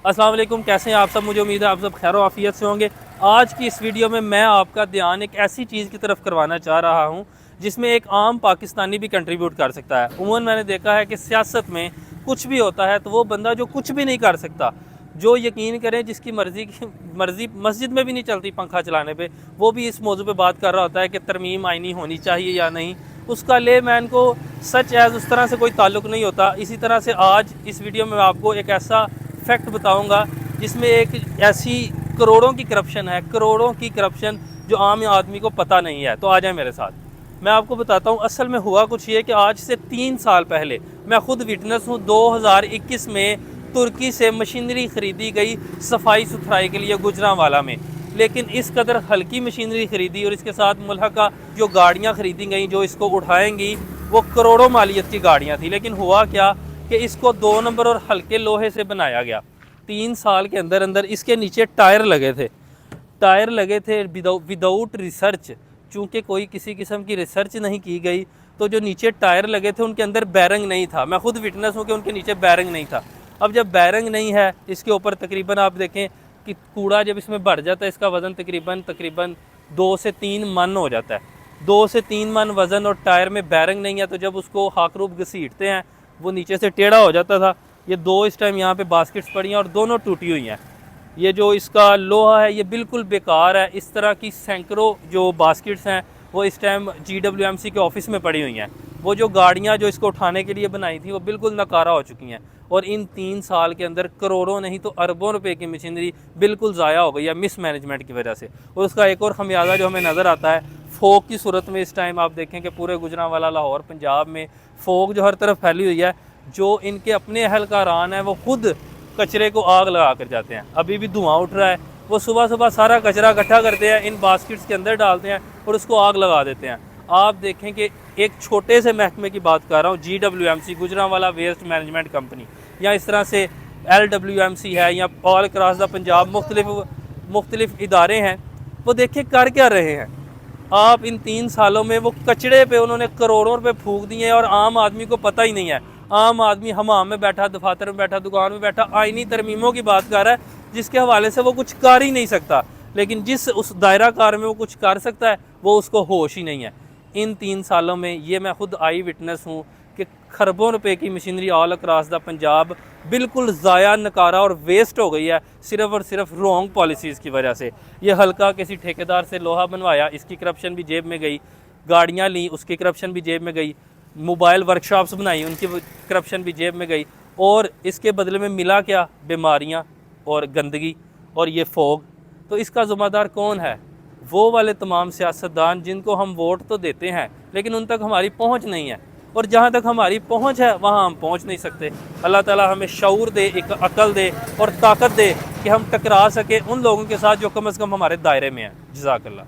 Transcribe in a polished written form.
अस्सलाम वालेकुम, कैसे हैं आप सब। मुझे उम्मीद है आप सब खैर आफियत से होंगे। आज की इस वीडियो में मैं आपका ध्यान एक ऐसी चीज़ की तरफ करवाना चाह रहा हूं जिसमें एक आम पाकिस्तानी भी कंट्रीब्यूट कर सकता है। उमूमन मैंने देखा है कि सियासत में कुछ भी होता है तो वो बंदा जो कुछ भी नहीं कर सकता, जो यकीन करें जिसकी मर्ज़ी मस्जिद में भी नहीं चलती पंखा चलाने पे, वो भी इस मौजू पे बात कर रहा होता है कि तरमीम आइनी होनी चाहिए या नहीं। उसका ले मैन को सच एज़ उस तरह से कोई ताल्लुक़ नहीं होता। इसी तरह से आज इस वीडियो में आपको एक ऐसा फैक्ट बताऊंगा जिसमें एक ऐसी करोड़ों की करप्शन है, करोड़ों की करप्शन जो आम आदमी को पता नहीं है। तो आ जाए मेरे साथ, मैं आपको बताता हूँ। असल में हुआ कुछ ये कि आज से 3 साल पहले मैं खुद विटनेस हूँ। 2021 में तुर्की से मशीनरी ख़रीदी गई सफाई सुथराई के लिए गुजरांवाला में, लेकिन इस कदर हल्की मशीनरी ख़रीदी और इसके साथ मुल्हका जो गाड़ियाँ ख़रीदी गई जो इसको उठाएंगी वो करोड़ों मालियत की गाड़ियाँ थी। लेकिन हुआ क्या कि इसको 2 नंबर और हल्के लोहे से बनाया गया। 3 साल के अंदर अंदर इसके नीचे टायर लगे थे विदाउट रिसर्च। चूँकि कोई किसी किस्म की रिसर्च नहीं की गई तो जो नीचे टायर लगे थे उनके अंदर बैरंग नहीं था। मैं खुद विटनेस हूँ कि उनके नीचे बैरंग नहीं था। अब जब बैरंग नहीं है, इसके ऊपर तकरीबन आप देखें कि कूड़ा जब इसमें बढ़ जाता है, इसका वज़न तकरीबन 2 से 3 मन हो जाता है। 2 से 3 मन वज़न और टायर में बैरंग नहीं है, तो जब उसको हाकरूप घसीटते हैं वो नीचे से टेढ़ा हो जाता था। ये 2 इस टाइम यहाँ पे बास्केट्स पड़ी हैं और दोनों टूटी हुई हैं। ये जो इसका लोहा है ये बिल्कुल बेकार है। इस तरह की सैकड़ों जो बास्केट्स हैं वो इस टाइम GWMC के ऑफिस में पड़ी हुई हैं। वो जो गाड़ियाँ जो इसको उठाने के लिए बनाई थी वो बिल्कुल नकारा हो चुकी हैं। और इन 3 साल के अंदर करोड़ों नहीं तो अरबों रुपए की मशीनरी बिल्कुल ज़ाया हो गई है मिस मैनेजमेंट की वजह से। और उसका एक और खमियाजा जो हमें नज़र आता है फोग की सूरत में। इस टाइम आप देखें कि पूरे गुजरांवाला, लाहौर, पंजाब में फोग जो हर तरफ फैली हुई है। जो इनके अपने अहलकारान हैं वो खुद कचरे को आग लगा कर जाते हैं। अभी भी धुआं उठ रहा है। वो सुबह सुबह सारा कचरा इकट्ठा करते हैं, इन बास्केट्स के अंदर डालते हैं और उसको आग लगा देते हैं। आप देखें कि एक छोटे से महकमे की बात कर रहा हूँ, GWMC Gujranwala waste management company, या इस तरह से LWMC है, या ऑल अक्रॉस द पंजाब मुख्तलिफ इदारे हैं। वो देखें कर क्या रहे हैं। आप इन 3 सालों में वो कचड़े पे उन्होंने करोड़ों रुपए फूंक दिए और आम आदमी को पता ही नहीं है। आम आदमी हमाम में बैठा, दफातर में बैठा, दुकान में बैठा, आईनी तरमीमों की बात कर रहा है जिसके हवाले से वो कुछ कर ही नहीं सकता। लेकिन जिस उस दायरा कार में वो कुछ कर सकता है वो उसको होश ही नहीं है। इन 3 सालों में ये मैं खुद आई विटनेस हूँ कि खरबों रुपए की machinery all across the Punjab बिल्कुल ज़ाया, नकारा और वेस्ट हो गई है सिर्फ़ और सिर्फ रॉन्ग पॉलिसीज़ की वजह से। ये हल्का किसी ठेकेदार से लोहा बनवाया, इसकी करप्शन भी जेब में गई। गाड़ियाँ ली, उसकी करप्शन भी जेब में गई। मोबाइल वर्कशॉप्स बनाई, उनकी करप्शन भी जेब में गई। और इसके बदले में मिला क्या? बीमारियाँ और गंदगी और ये फोग। तो इसका ज़िम्मेदार कौन है? वो वाले तमाम सियासतदान जिनको हम वोट तो देते हैं लेकिन उन तक हमारी पहुंच नहीं है। और जहां तक हमारी पहुंच है वहां हम पहुंच नहीं सकते। अल्लाह ताला हमें शऊर दे, एक अकल दे और ताकत दे कि हम टकरा सके उन लोगों के साथ जो कम से कम हमारे दायरे में है। जज़ाकल्लाह।